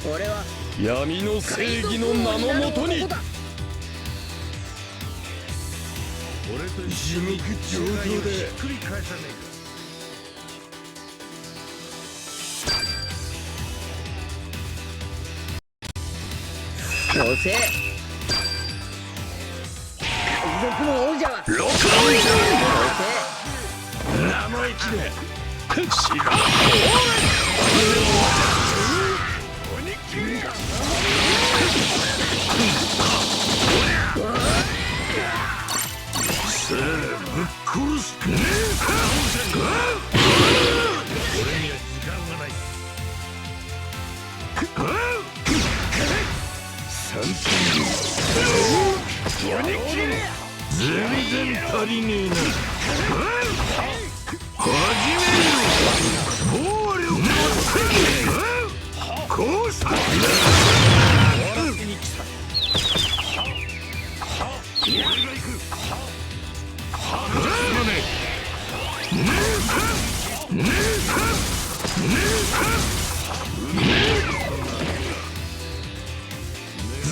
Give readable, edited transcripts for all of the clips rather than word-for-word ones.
俺は闇の正義の名のもとに。俺と地獄上等だ。ひっくり返さねどうせ海賊の王者は六どう生意気で知らん。え。ぶっ殺すか。俺には時間がない。3分。全然足りねえな。始めるよ。暴力の世界。降参。俺が行く。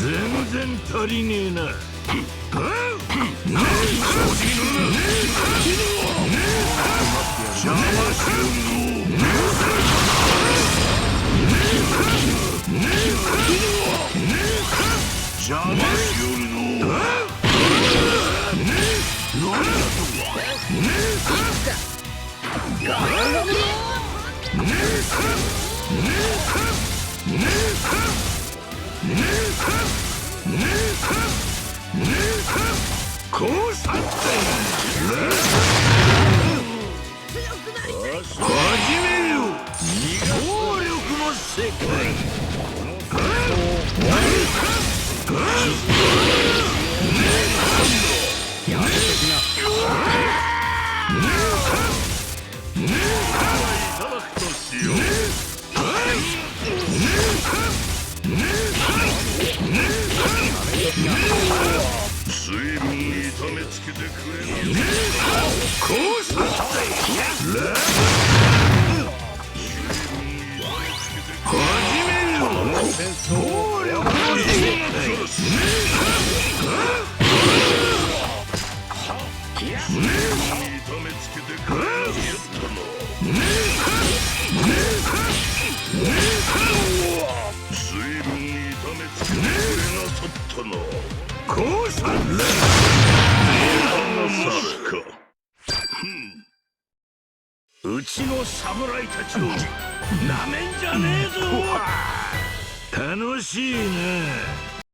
全然足りねえな。邪魔しよるぞ。邪魔しよるぞ。降参始めよ。暴力の世界。やめてきな。いただくとしよう。水分に痛めつけてくれな。降参始めよ。暴力の世界。痛めつけてくれな。随分痛めつけてくれなさったな。降参だ。まさか。うちの侍たちをなめんじゃねえぞ。楽しいな。